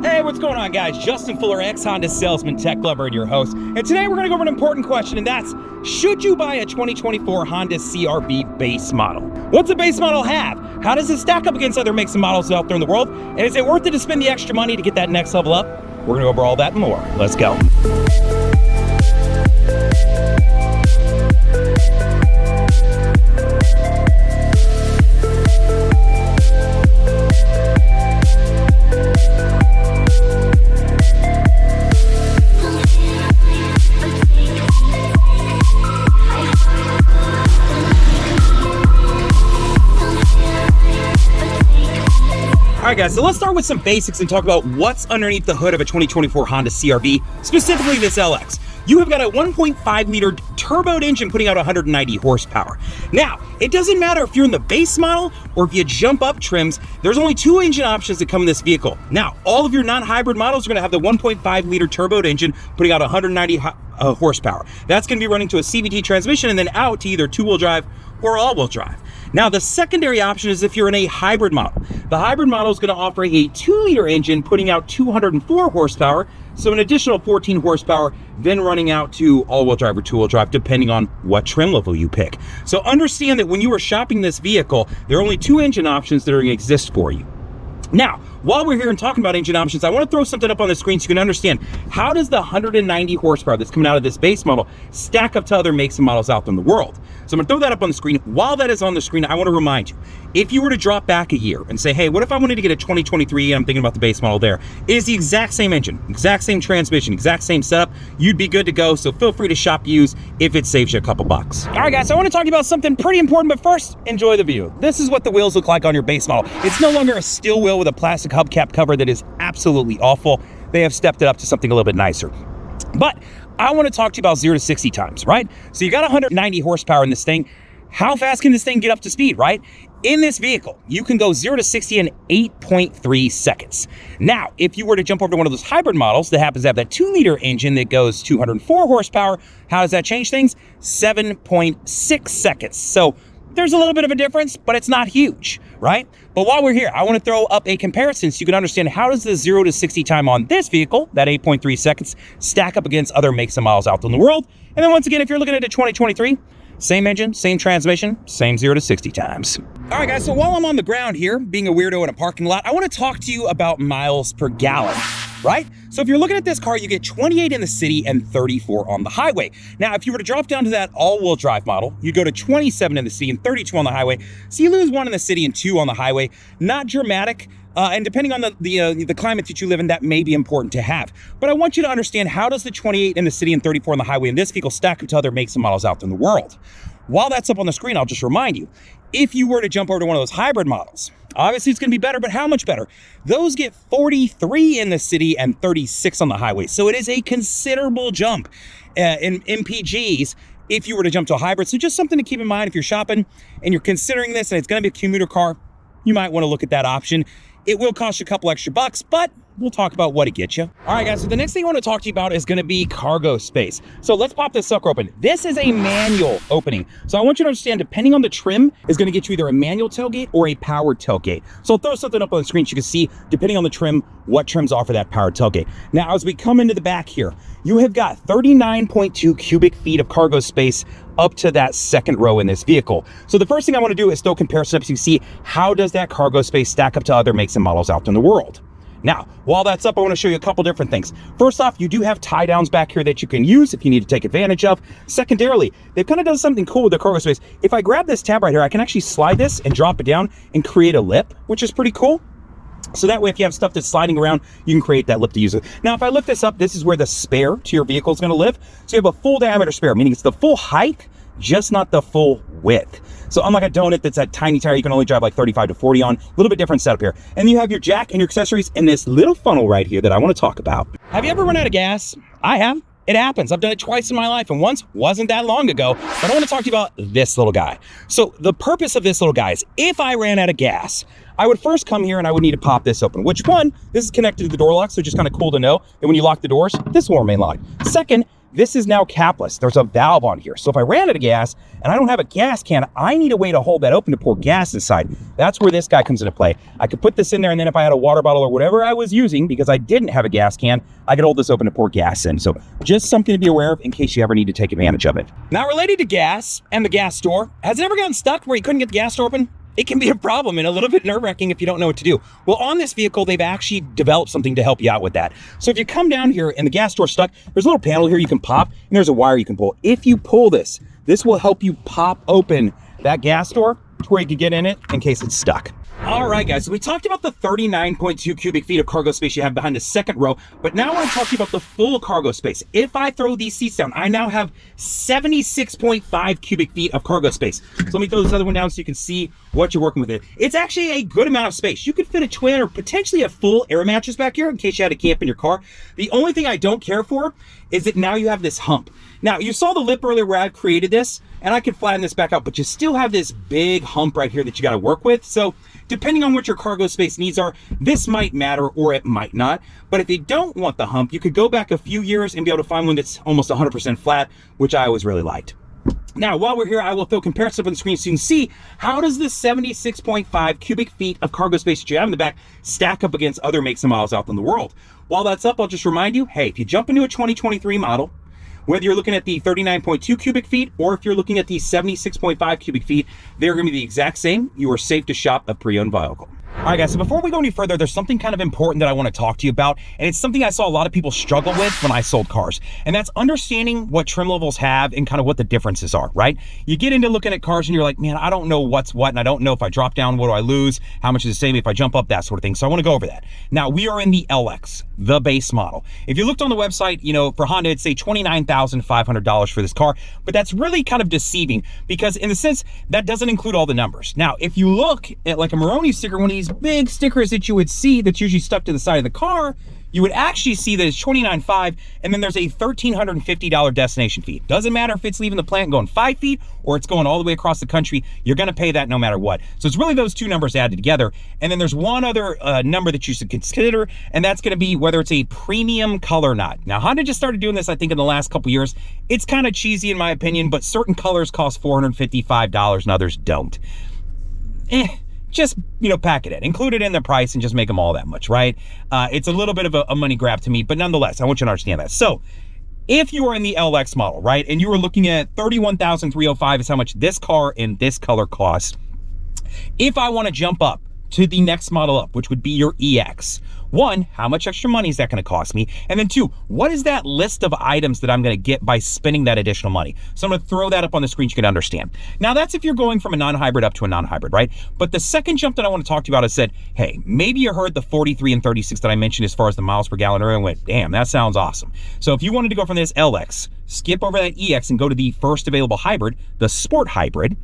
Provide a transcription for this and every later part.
Hey, what's going on, guys? Justin Fuller, ex-Honda salesman, tech lover, and your host. And today we're going to go over an important question, and that's, should you buy a 2024 Honda CR-V base model? What's a base model have? How does it stack up against other makes and models out there in the world? And is it worth it to spend the extra money to get that next level up? We're going to go over all that and more. Let's go. All right, guys, so let's start with some basics and talk about what's underneath the hood of a 2024 Honda CR-V, specifically this LX. You have got a 1.5-liter turboed engine putting out 190 horsepower. Now, it doesn't matter if you're in the base model or if you jump up trims, there's only two engine options that come in this vehicle. Now, all of your non-hybrid models are going to have the 1.5-liter turboed engine putting out 190 horsepower. That's going to be running to a CVT transmission and then out to either two-wheel drive or all-wheel drive. Now, the secondary option is if you're in a hybrid model. The hybrid model is going to offer a 2-liter engine putting out 204 horsepower, so an additional 14 horsepower, then running out to all-wheel drive or two-wheel drive, depending on what trim level you pick. So understand that when you are shopping this vehicle, there are only two engine options that are going to exist for you. Now, while we're here and talking about engine options, I want to throw something up on the screen so you can understand how does the 190 horsepower that's coming out of this base model stack up to other makes and models out in the world. So I'm going to throw that up on the screen. While that is on the screen, I want to remind you, if you were to drop back a year and say, hey, what if I wanted to get a 2023 and I'm thinking about the base model there, it is the exact same engine, exact same transmission, exact same setup, you'd be good to go. So feel free to shop used if it saves you a couple bucks. All right, guys, so I want to talk to you about something pretty important, but first, enjoy the view. This is what the wheels look like on your base model. It's no longer a steel wheel with a plastic hubcap cover that is absolutely awful. They have stepped it up to something a little bit nicer. But I want to talk to you about 0 to 60 times, right? So you got 190 horsepower in this thing. How fast can this thing get up to speed, right? In this vehicle, you can go 0 to 60 in 8.3 seconds. Now, if you were to jump over to one of those hybrid models that happens to have that 2-liter engine that goes 204 horsepower, how does that change things? 7.6 seconds. So there's a little bit of a difference, but it's not huge, right? But while we're here, I want to throw up a comparison so you can understand how does the 0 to 60 time on this vehicle, that 8.3 seconds, stack up against other makes and models out in the world. And then once again, if you're looking at a 2023, same engine, same transmission, same 0 to 60 times. All right, guys, so while I'm on the ground here, being a weirdo in a parking lot, I want to talk to you about miles per gallon, right? So if you're looking at this car, you get 28 in the city and 34 on the highway. Now, if you were to drop down to that all-wheel drive model, you go to 27 in the city and 32 on the highway. So you lose 1 in the city and 2 on the highway. Not dramatic. And depending on the climate that you live in, that may be important to have. But I want you to understand, how does the 28 in the city and 34 on the highway in this vehicle stack up to other makes and models out in the world? While that's up on the screen, I'll just remind you, if you were to jump over to one of those hybrid models, obviously it's going to be better, but how much better? Those get 43 in the city and 36 on the highway. So it is a considerable jump in MPGs if you were to jump to a hybrid. So just something to keep in mind if you're shopping and you're considering this and it's going to be a commuter car, you might want to look at that option. It will cost you a couple extra bucks, but we'll talk about what it gets you. All right, guys, so the next thing I want to talk to you about is going to be cargo space. So let's pop this sucker open. This is a manual opening. So I want you to understand, depending on the trim, is going to get you either a manual tailgate or a powered tailgate. So I'll throw something up on the screen so you can see, depending on the trim, what trims offer that powered tailgate. Now, as we come into the back here, you have got 39.2 cubic feet of cargo space up to that second row in this vehicle. So the first thing I want to do is throw comparison up so you see how does that cargo space stack up to other makes and models out in the world. Now, while that's up, I want to show you a couple different things. First off, you do have tie downs back here that you can use if you need to take advantage of. Secondarily, they've kind of done something cool with the cargo space. If I grab this tab right here, I can actually slide this and drop it down and create a lip, which is pretty cool. So that way, if you have stuff that's sliding around, you can create that lip to use it. Now, if I lift this up, this is where the spare to your vehicle is going to live. So you have a full diameter spare, meaning it's the full height, just not the full width. So unlike a donut that's that tiny tire you can only drive like 35 to 40 on, a little bit different setup here. And you have your jack and your accessories in this little funnel right here that I want to talk about. Have you ever run out of gas? I have. It happens. I've done it twice in my life, and once wasn't that long ago. But I want to talk to you about this little guy. So the purpose of this little guy is if I ran out of gas, I would first come here and I would need to pop this open. Which one? This is connected to the door lock, so just kind of cool to know that when you lock the doors, this will remain locked. Second, this is now capless. There's a valve on here. So if I ran out of gas and I don't have a gas can, I need a way to hold that open to pour gas inside. That's where this guy comes into play. I could put this in there, and then if I had a water bottle or whatever I was using, because I didn't have a gas can, I could hold this open to pour gas in. So just something to be aware of in case you ever need to take advantage of it. Now, related to gas and the gas door, has it ever gotten stuck where you couldn't get the gas door open? It can be a problem and a little bit nerve-wracking if you don't know what to do. Well, on this vehicle, they've actually developed something to help you out with that. So if you come down here and the gas door's stuck, there's a little panel here you can pop, and there's a wire you can pull. If you pull this, this will help you pop open that gas door to where you can get in it in case it's stuck. All right, guys, so we talked about the 39.2 cubic feet of cargo space you have behind the second row, but now I want to talk to you about the full cargo space. If I throw these seats down, I now have 76.5 cubic feet of cargo space. So let me throw this other one down so you can see what you're working with it. It's actually a good amount of space. You could fit a twin or potentially a full air mattress back here in case you had to camp in your car. The only thing I don't care for is that now you have this hump. Now, you saw the lip earlier where I created this, and I could flatten this back out, but you still have this big hump right here that you got to work with. So depending on what your cargo space needs are, this might matter or it might not. But if you don't want the hump, you could go back a few years and be able to find one that's almost 100% flat, which I always really liked. Now, while we're here, I will throw comparisons up on the screen so you can see how does this 76.5 cubic feet of cargo space that you have in the back stack up against other makes and models out in the world. While that's up, I'll just remind you, hey, if you jump into a 2023 model, whether you're looking at the 39.2 cubic feet or if you're looking at the 76.5 cubic feet, they're going to be the exact same. You are safe to shop a pre-owned vehicle. All right, guys, so before we go any further, there's something kind of important that I want to talk to you about, and it's something I saw a lot of people struggle with when I sold cars, and that's understanding what trim levels have and kind of what the differences are, right? You get into looking at cars and you're like, man, I don't know what's what, and I don't know if I drop down, what do I lose? How much is it save me if I jump up, that sort of thing. So I want to go over that. Now, we are in the LX, the base model. If you looked on the website, you know, for Honda, it'd say $29,500 for this car, but that's really kind of deceiving because in the sense that doesn't include all the numbers. Now, if you look at like a Maroni sticker, one of these big stickers that you would see that's usually stuck to the side of the car, you would actually see that it's $29,500 and then there's a $1,350 destination fee. Doesn't matter if it's leaving the plant going 5 feet or it's going all the way across the country, you're gonna pay that no matter what. So it's really those two numbers added together. And then there's one other number that you should consider, and that's gonna be whether it's a premium color or not. Now, Honda just started doing this, I think, in the last couple years. It's kind of cheesy in my opinion, but certain colors cost $455 and others don't. Just, you know, pack it in, include it in the price and just make them all that much, right? It's a little bit of a money grab to me, but nonetheless, I want you to understand that. So if you are in the LX model, right, and you are looking at $31,305 is how much this car in this color costs. If I want to jump up to the next model up, which would be your EX, one, how much extra money is that going to cost me? And then two, what is that list of items that I'm going to get by spending that additional money? So I'm going to throw that up on the screen so you can understand. Now, that's if you're going from a non-hybrid up to a non-hybrid, right? But the second jump that I want to talk to you about is said, hey, maybe you heard the 43 and 36 that I mentioned as far as the miles per gallon earlier and went, damn, that sounds awesome. So if you wanted to go from this LX, skip over that EX and go to the first available hybrid, the Sport Hybrid,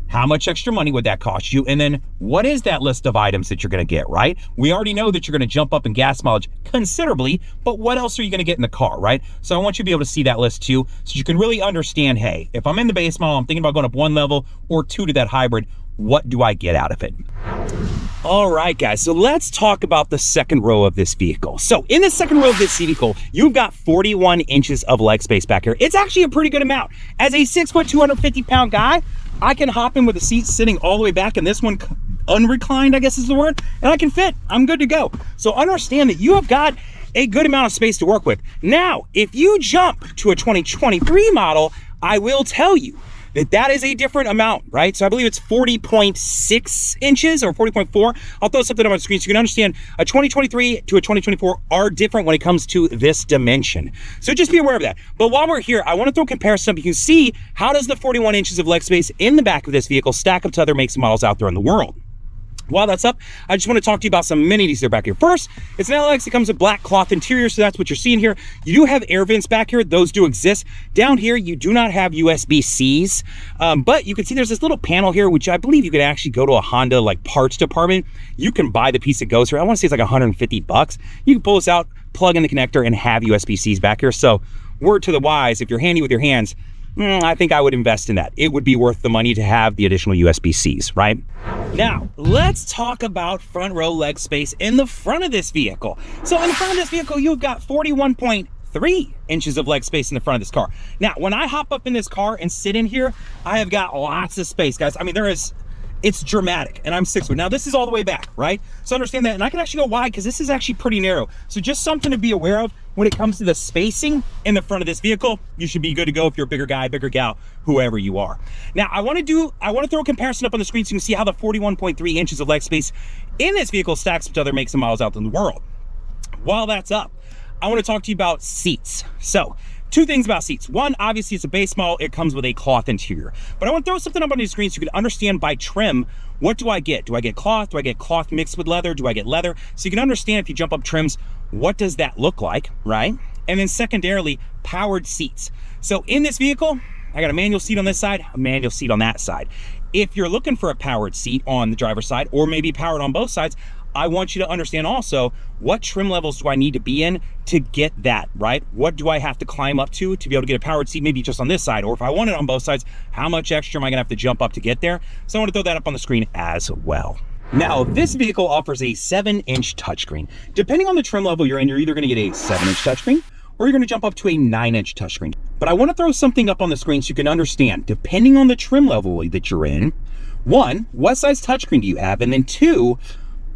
how much extra money would that cost you? And then what is that list of items that you're going to get, right? We already know that you're going to jump up in gas mileage considerably, but what else are you going to get in the car, right? So I want you to be able to see that list too, so you can really understand, hey, if I'm in the base model, I'm thinking about going up one level or two to that hybrid, what do I get out of it? All right, guys, so let's talk about the second row of this vehicle. So in the second row of this vehicle, you've got 41 inches of leg space back here. It's actually a pretty good amount. As a 6', 250-pound guy, I can hop in with the seat sitting all the way back, and this one unreclined, I guess is the word, and I can fit. I'm good to go. So understand that you have got a good amount of space to work with. Now, if you jump to a 2023 model, I will tell you that is a different amount, right? So I believe it's 40.6 inches or 40.4. I'll throw something up on the screen so you can understand a 2023 to a 2024 are different when it comes to this dimension. So just be aware of that. But while we're here, I want to throw a comparison up. You can see how does the 41 inches of leg space in the back of this vehicle stack up to other makes and models out there in the world. While that's up, I just want to talk to you about some amenities that are back here. First, it's an LX. It comes with black cloth interior, so that's what you're seeing here. You do have air vents back here. Those do exist. Down here, you do not have USB-Cs, but you can see there's this little panel here, which I believe you could actually go to a Honda like parts department. You can buy the piece that goes here. I want to say it's like 150 bucks. You can pull this out, plug in the connector, and have USB-Cs back here. So word to the wise, if you're handy with your hands, I think I would invest in that. It would be worth the money to have the additional USB-Cs, right? Now, let's talk about front row leg space in the front of this vehicle. So in the front of this vehicle, you've got 41.3 3 inches of leg space in the front of this car. Now, when I hop up in this car and sit in here, I have got lots of space, guys. I mean, it's dramatic, and I'm 6'1". Now, this is all the way back, right? So understand that, and I can actually go wide because this is actually pretty narrow. So just something to be aware of when it comes to the spacing in the front of this vehicle. You should be good to go if you're a bigger guy, bigger gal, whoever you are. Now, I want to throw a comparison up on the screen so you can see how the 41.3 inches of leg space in this vehicle stacks with other makes and models out in the world. While that's up, I want to talk to you about seats. So, 2 things about seats. One, obviously it's a base model, it comes with a cloth interior. But I want to throw something up on the screen so you can understand by trim, what do I get? Do I get cloth? Do I get cloth mixed with leather? Do I get leather? So you can understand if you jump up trims, what does that look like, right? And then secondarily, powered seats. So in this vehicle, I got a manual seat on this side, a manual seat on that side. If you're looking for a powered seat on the driver's side, or maybe powered on both sides, I want you to understand also, what trim levels do I need to be in to get that, right? What do I have to climb up to be able to get a powered seat, maybe just on this side, or if I want it on both sides, how much extra am I gonna have to jump up to get there? So I want to throw that up on the screen as well. Now, this vehicle offers a 7-inch touchscreen. Depending on the trim level you're in, you're either gonna get a 7-inch touchscreen, or you're gonna jump up to a 9-inch touchscreen. But I wanna throw something up on the screen so you can understand, depending on the trim level that you're in, 1, what size touchscreen do you have? And then 2,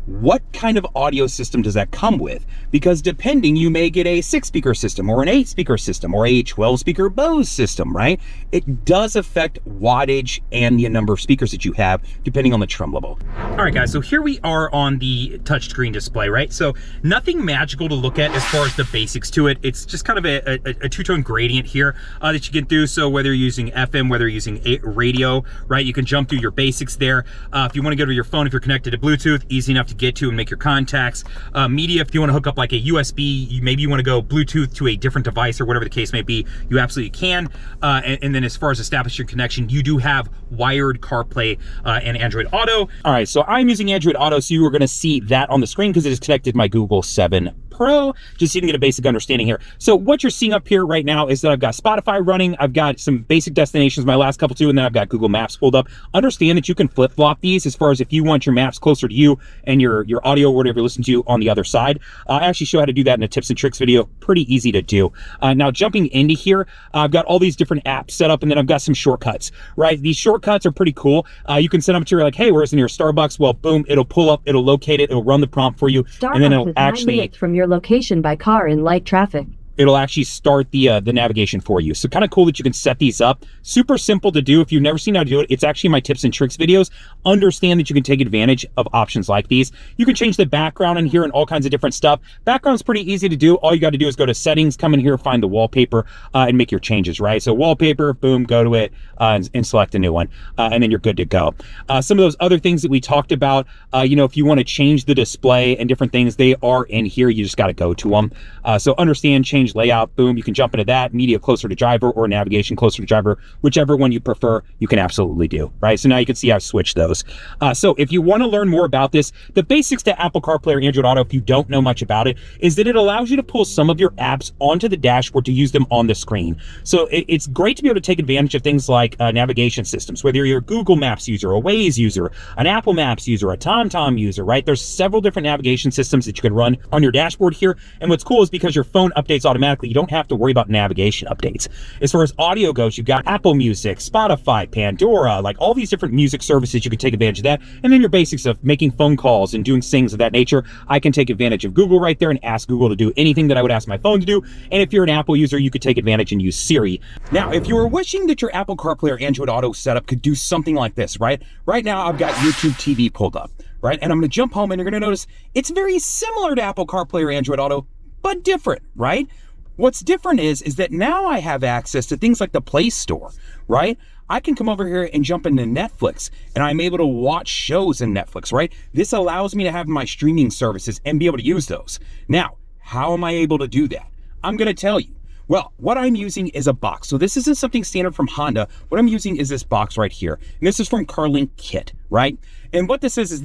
what kind of audio system does that come with? Because depending, you may get a 6-speaker system or an 8-speaker system or a 12-speaker Bose system, right? It does affect wattage and the number of speakers that you have depending on the trim level. All right, guys, so here we are on the touchscreen display, right? So nothing magical to look at as far as the basics to it. It's just kind of a two-tone gradient here that you can do. So whether you're using FM, whether you're using radio, right? You can jump through your basics there. If you want to go to your phone, if you're connected to Bluetooth, easy enough to get to and make your contacts. Media, if you want to hook up like a USB, maybe you want to go Bluetooth to a different device or whatever the case may be, you absolutely can. And then as far as establishing connection, you do have wired CarPlay and Android Auto. All right, so I'm using Android Auto, so you are going to see that on the screen because it is connected to my Google 7 Pro, just so you can get a basic understanding here. So what you're seeing up here right now is that I've got Spotify running, I've got some basic destinations, my last couple too, and then I've got Google Maps pulled up. Understand that you can flip-flop these as far as if you want your maps closer to you and your audio or whatever you listen to on the other side. I actually show how to do that in a tips and tricks video. Pretty easy to do. Now jumping into here, I've got all these different apps set up, and then I've got some shortcuts, right? These shortcuts are pretty cool. You can set them to like, hey, where's the nearest Starbucks? Well, boom, it'll pull up, it'll locate it, it'll run the prompt for you, Starbucks and then it'll is actually 9 minutes from your location by car in light traffic. It'll actually start the navigation for you. So kind of cool that you can set these up. Super simple to do. If you've never seen how to do it, it's actually in my tips and tricks videos. Understand that you can take advantage of options like these. You can change the background in here and all kinds of different stuff. Background's pretty easy to do. All you got to do is go to settings, come in here, find the wallpaper, and make your changes, right? So wallpaper, boom, go to it, and select a new one, and then you're good to go. Some of those other things that we talked about, if you want to change the display and different things, they are in here. You just got to go to them. So understand, change layout, boom, you can jump into that. Media closer to driver or navigation closer to driver, whichever one you prefer, you can absolutely do, right? So now you can see I've switched those. So if you want to learn more about this, the basics to Apple CarPlay or Android Auto, if you don't know much about it, is that it allows you to pull some of your apps onto the dashboard to use them on the screen. So it's great to be able to take advantage of things like navigation systems, whether you're a Google Maps user, a Waze user, an Apple Maps user, a TomTom user, right? There's several different navigation systems that you can run on your dashboard here. And what's cool is because your phone updates automatically, you don't have to worry about navigation updates. As far as audio goes, you've got Apple Music, Spotify, Pandora, like all these different music services, you can take advantage of that. And then your basics of making phone calls and doing things of that nature. I can take advantage of Google right there and ask Google to do anything that I would ask my phone to do. And if you're an Apple user, you could take advantage and use Siri. Now, if you were wishing that your Apple CarPlay or Android Auto setup could do something like this, right? Right now, I've got YouTube TV pulled up, right? And I'm going to jump home and you're going to notice it's very similar to Apple CarPlay or Android Auto, but different, right? What's different is that now I have access to things like the Play Store, right? I can come over here and jump into Netflix, and I'm able to watch shows in Netflix, right? This allows me to have my streaming services and be able to use those. Now, how am I able to do that? I'm going to tell you. Well, what I'm using is a box. So this isn't something standard from Honda. What I'm using is this box right here. And this is from CarLink Kit, right? And what this is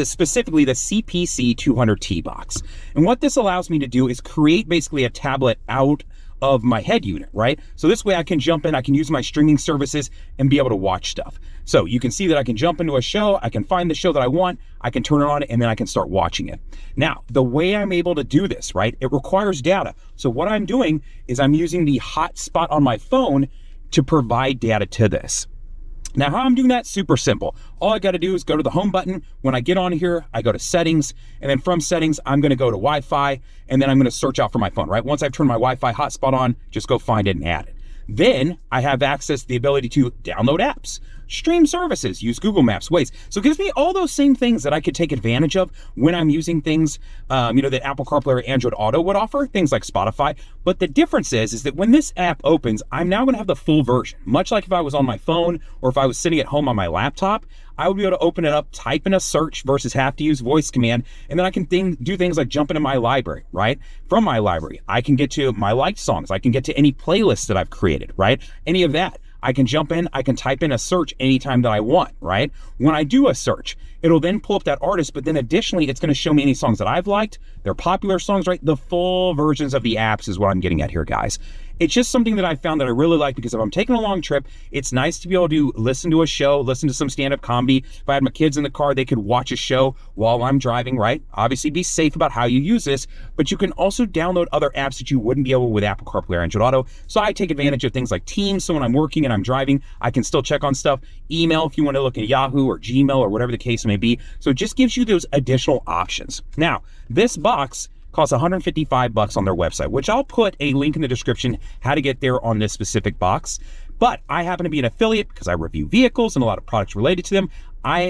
specifically the CPC 200T box. And what this allows me to do is create basically a tablet out of my head unit, right? So this way I can jump in, I can use my streaming services and be able to watch stuff. So you can see that I can jump into a show, I can find the show that I want, I can turn it on, and then I can start watching it. Now, the way I'm able to do this, right, it requires data. So what I'm doing is I'm using the hotspot on my phone to provide data to this. Now, how I'm doing that, super simple. All I gotta do is go to the home button. When I get on here, I go to settings, and then from settings, I'm gonna go to Wi-Fi, and then I'm gonna search out for my phone, right? Once I've turned my Wi-Fi hotspot on, just go find it and add it. Then I have access to the ability to download apps, stream services, use Google Maps, Waze. So it gives me all those same things that I could take advantage of when I'm using things, that Apple CarPlay or Android Auto would offer, things like Spotify. But the difference is that when this app opens, I'm now gonna have the full version. Much like if I was on my phone or if I was sitting at home on my laptop, I would be able to open it up, type in a search versus have to use voice command, and then I can do things like jump into my library, right? From my library, I can get to my liked songs. I can get to any playlists that I've created, right? Any of that. I can jump in, I can type in a search anytime that I want, right? When I do a search, it'll then pull up that artist, but then additionally, it's gonna show me any songs that I've liked, their popular songs, right? The full versions of the apps is what I'm getting at here, guys. It's just something that I found that I really like because if I'm taking a long trip, it's nice to be able to listen to a show, listen to some stand-up comedy. If I had my kids in the car, they could watch a show while I'm driving, right? Obviously, be safe about how you use this, but you can also download other apps that you wouldn't be able with Apple CarPlay or Android Auto. So I take advantage of things like Teams. So when I'm working and I'm driving, I can still check on stuff. Email if you want to look at Yahoo or Gmail or whatever the case may be. So it just gives you those additional options. Now, this box costs $155 on their website, which I'll put a link in the description how to get there on this specific box. But I happen to be an affiliate because I review vehicles and a lot of products related to them.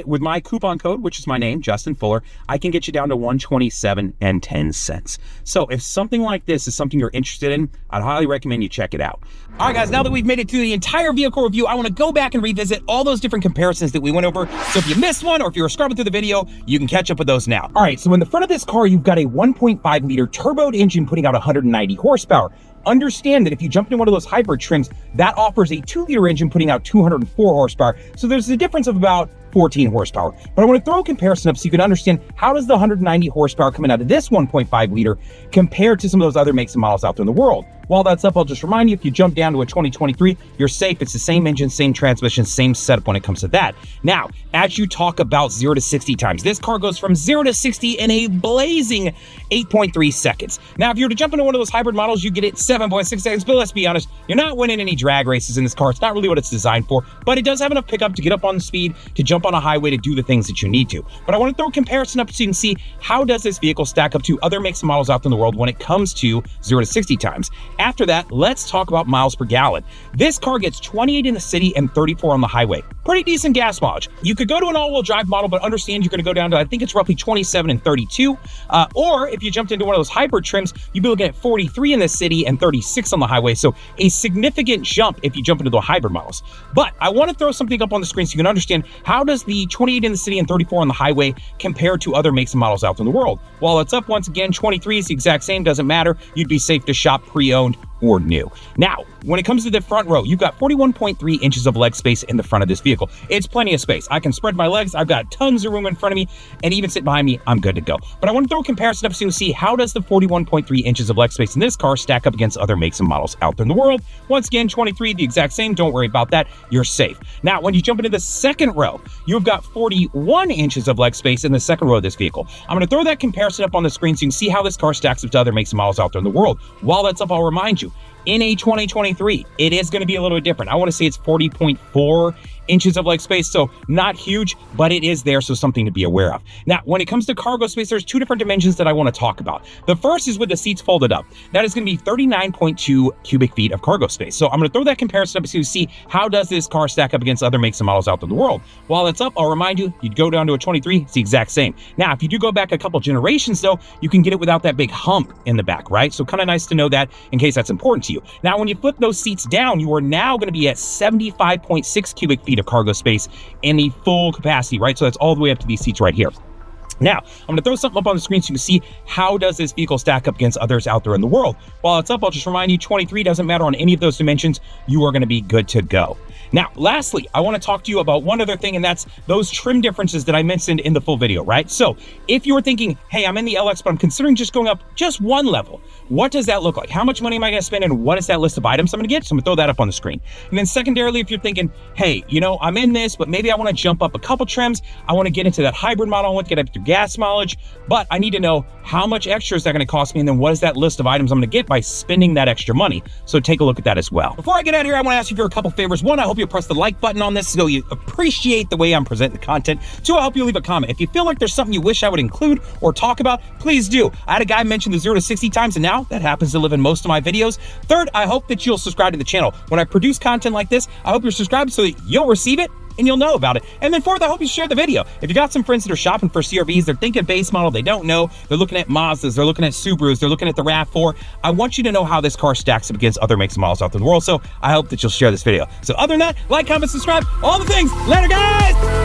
With my coupon code, which is my name, Justin Fuller, I can get you down to $127.10. So if something like this is something you're interested in, I'd highly recommend you check it out. All right, guys, now that we've made it through the entire vehicle review, I want to go back and revisit all those different comparisons that we went over. So if you missed one or if you were scrubbing through the video, you can catch up with those now. All right, so in the front of this car, you've got a 1.5 liter turboed engine putting out 190 horsepower. Understand that if you jump into one of those hybrid trims, that offers a 2-liter engine putting out 204 horsepower. So there's a difference of about 14 horsepower. But I want to throw a comparison up so you can understand how does the 190 horsepower coming out of this 1.5 liter compare to some of those other makes and models out there in the world. While that's up, I'll just remind you, if you jump down to a 2023, you're safe. It's the same engine, same transmission, same setup when it comes to that. Now, as you talk about 0 to 60 times, this car goes from 0 to 60 in a blazing 8.3 seconds. Now, if you were to jump into one of those hybrid models, you get it 7.6 seconds, but let's be honest, you're not winning any drag races in this car. It's not really what it's designed for, but it does have enough pickup to get up on the speed, to jump on a highway, to do the things that you need to. But I want to throw a comparison up so you can see how does this vehicle stack up to other makes and models out there in the world when it comes to 0 to 60 times. After that, let's talk about miles per gallon. This car gets 28 in the city and 34 on the highway. Pretty decent gas mileage. You could go to an all-wheel drive model, but understand you're going to go down to, I think it's roughly 27 and 32. Or if you jumped into one of those hybrid trims, you'd be looking at 43 in the city and 36 on the highway. So a significant jump if you jump into the hybrid models. But I want to throw something up on the screen so you can understand how does the 28 in the city and 34 on the highway compare to other makes and models out there in the world. While it's up once again, 23 is the exact same, doesn't matter. You'd be safe to shop pre-owned or new. Now, when it comes to the front row, you've got 41.3 inches of leg space in the front of this vehicle. It's plenty of space. I can spread my legs. I've got tons of room in front of me, and even sit behind me, I'm good to go. But I want to throw a comparison up so you can see how does the 41.3 inches of leg space in this car stack up against other makes and models out there in the world. Once again, 23, the exact same. Don't worry about that. You're safe. Now, when you jump into the second row, you've got 41 inches of leg space in the second row of this vehicle. I'm going to throw that comparison up on the screen so you can see how this car stacks up to other makes and models out there in the world. While that's up, I'll remind you, in a 2023, it is going to be a little bit different. I want to say it's 40.4 inches of leg space, so not huge, but it is there, so something to be aware of. Now, when it comes to cargo space, there's two different dimensions that I want to talk about. The first is with the seats folded up. That is going to be 39.2 cubic feet of cargo space. So I'm going to throw that comparison up so you see how does this car stack up against other makes and models out there in the world. While it's up, I'll remind you, you'd go down to a 23, it's the exact same. Now, if you do go back a couple generations though, you can get it without that big hump in the back, right? So kind of nice to know that in case that's important to you. Now, when you flip those seats down, you are now going to be at 75.6 cubic feet of cargo space in the full capacity, right? So that's all the way up to these seats right here. Now, I'm going to throw something up on the screen so you can see how does this vehicle stack up against others out there in the world. While it's up, I'll just remind you, 23 doesn't matter on any of those dimensions. You are going to be good to go. Now, lastly, I want to talk to you about one other thing, and that's those trim differences that I mentioned in the full video, right? So if you were thinking, hey, I'm in the LX, but I'm considering just going up just one level, what does that look like? How much money am I going to spend, and what is that list of items I'm going to get? So I'm going to throw that up on the screen. And then secondarily, if you're thinking, hey, you know, I'm in this, but maybe I want to jump up a couple trims. I want to get into that hybrid model. I want to get up to gas mileage, but I need to know how much extra is that going to cost me, and then what is that list of items I'm going to get by spending that extra money. So take a look at that as well. Before I get out of here, I want to ask you for a couple favors. One, I hope you'll press the like button on this so you appreciate the way I'm presenting the content. Two, I hope you leave a comment. If you feel like there's something you wish I would include or talk about, please do. I had a guy mention the 0 to 60 times, and now that happens to live in most of my videos. Third, I hope that you'll subscribe to the channel. When I produce content like this, I hope you're subscribed so that you'll receive it and you'll know about it. And then fourth, I hope you share the video. If you got some friends that are shopping for CRVs, they're thinking base model, they don't know, they're looking at Mazdas, they're looking at Subarus, they're looking at the RAV4, I want you to know how this car stacks up against other makes and models out there in the world. So I hope that you'll share this video. So other than that, like, comment, subscribe, all the things. Later, guys!